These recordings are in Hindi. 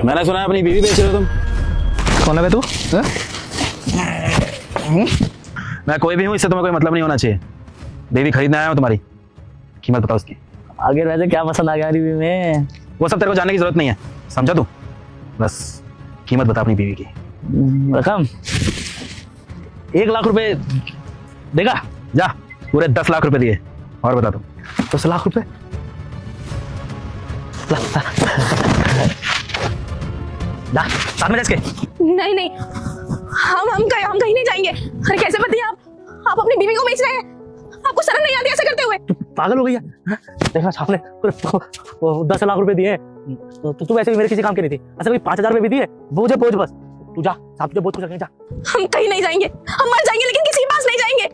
मैंने सुना है अपनी बीवी बेच रहे हो तुम। कौन है बे तू? मैं कोई भी हूँ, इससे तुम्हें कोई मतलब नहीं होना चाहिए। बीवी खरीदने आया हूँ तुम्हारी, कीमत बताओ उसकी। आगे वैसे क्या पसंद आ गया रिव्यू में? वो सब तेरे को जानने की जरूरत नहीं है, समझा तू? बस कीमत बता अपनी बीवी की। रकम 1 लाख रुपए देगा? जा, पूरे 10 लाख रुपए दिए। और बता तुम। 10 लाख रुपए? ला साथ में इसके। नहीं नहीं, हम कहीं नहीं जाएंगे। अरे कैसे पति आप अपनी बीवी को बेच रहे हैं? आपको शर्म नहीं आती ऐसा करते हुए? तू पागल हो गई है? देखा सामने 10 लाख रुपए दिए तो तू वैसे भी मेरे किसी काम की नहीं थी। अच्छा कोई 5,000 रुपए भी दिए, बोझ बोझ बस। तू जा साहब, तुझे बोझ कुछ जा। हम कहीं नहीं जाएंगे, हम मर जाएंगे लेकिन किसी के पास नहीं जाएंगे।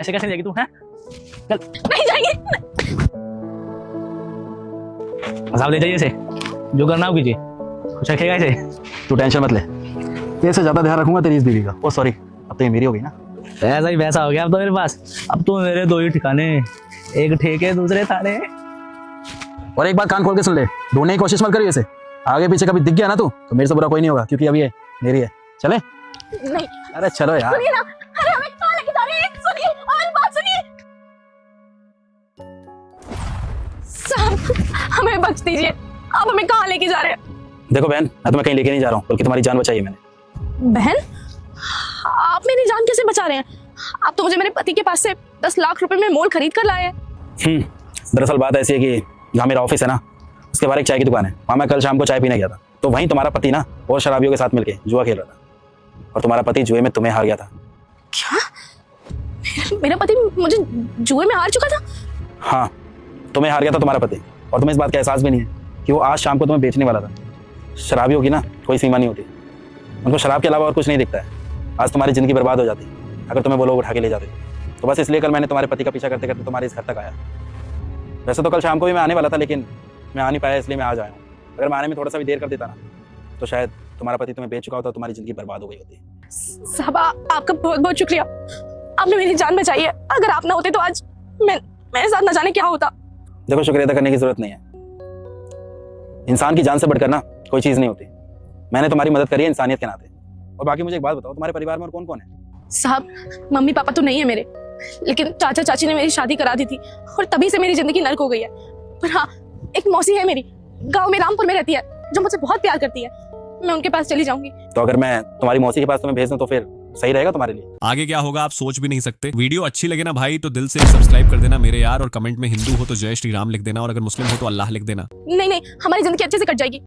ऐसे कैसे जाएगी तू? हैं चल नहीं जाएंगे। साहब ले जाइए इसे, जो करना हो कीजिए, कुछ रखेगा इसे। तू टेंशन मत ले, तेरे से ज्यादा ध्यान रखूंगा तेरी इस बीवी का। ओ सॉरी, अब तो ये मेरी हो गई ना। ऐसा ही वैसा हो गया अब तो मेरे पास। अब तो मेरे 2 ही ठिकाने, एक ठेके दूसरे थाने। और एक बात कान खोल के सुन ले, ढूंढने की कोशिश मत करिए इसे। आगे पीछे कभी दिख गया ना तू तो मेरे से बुरा कोई नहीं होगा, क्योंकि अब ये मेरी है। चले? नहीं अरे चलो यार। सुनिए ना, अरे हमें कहाँ लेके जा रहे हैं? सुनिए हमारी बात सुनिए। साहब हमें बख्श दीजिए, आप हमें कहाँ लेके जा रहे हैं? देखो बहन, मैं तुम्हें कहीं लेके नहीं जा रहा हूँ, बल्कि तुम्हारी जान बचाई है मैंने। बहन, आप मेरी जान कैसे बचा रहे हैं? आप तो मुझे मेरे पति के पास से 10 लाख रुपए में मोल खरीद कर लाए हैं। दरअसल बात ऐसी है कि जहाँ मेरा ऑफिस है ना, उसके बाहर एक चाय की दुकान है। वहाँ मैं कल शाम को चाय पीने गया था, तो वहीं तुम्हारा पति ना और शराबियों के साथ मिलके जुआ खेल रहा था, और तुम्हारा पति जुए में तुम्हें हार गया था। क्या? मेरा पति मुझे जुए में हार चुका था? हाँ, तुम्हें हार गया था तुम्हारा पति, और तुम्हें इस बात का एहसास भी नहीं है कि वो आज शाम को तुम्हें बेचने वाला था। शराबियों की ना कोई सीमा नहीं होती, उनको शराब के अलावा और कुछ नहीं दिखता है। आज तुम्हारी जिंदगी बर्बाद हो जाती अगर तुम्हें वो लोग उठा के ले जाते। तो बस इसलिए कल मैंने तुम्हारे पति का पीछा करते करते तुम्हारे इस घर तक आया। वैसे तो कल शाम को भी मैं आने वाला था, लेकिन मैं आ नहीं पाया, इसलिए मैं आज आया हूँ। अगर मैं आने में थोड़ा सा भी देर कर देता ना, तो शायद तुम्हारा पति तुम्हें बेच चुका होता, तुम्हारी जिंदगी बर्बाद हो गई होती। साहब आपका बहुत बहुत शुक्रिया, आपने मेरी जान बचाई है। अगर आप ना होते तो आज मेरे साथ न जाने क्या होता। देखो, शुक्रिया अदा करने की जरूरत नहीं है। इंसान की जान से बढ़कर ना कोई चीज नहीं होती। मैंने तुम्हारी मदद करी है इंसानियत के नाते। और बाकी मुझे एक बात बताओ, तुम्हारे परिवार में और कौन कौन है? साहब मम्मी पापा तो नहीं है मेरे, लेकिन चाचा चाची ने मेरी शादी करा दी थी और तभी से मेरी जिंदगी नर्क हो गई है। पर हाँ, एक मौसी है मेरी, गांव में रामपुर में रहती है, जो मुझसे बहुत प्यार करती है। मैं उनके पास चली जाऊंगी। तो अगर मैं तुम्हारी मौसी के पास तुम्हें भेज दूं तो फिर सही रहेगा तुम्हारे लिए? आगे क्या होगा आप सोच भी नहीं सकते। वीडियो अच्छी लगे ना भाई तो दिल से सब्सक्राइब कर देना मेरे यार, और कमेंट में हिंदू हो तो जय श्री राम लिख देना, और अगर मुस्लिम हो तो अल्लाह लिख देना। नहीं नहीं, हमारी जिंदगी अच्छे से कट जाएगी।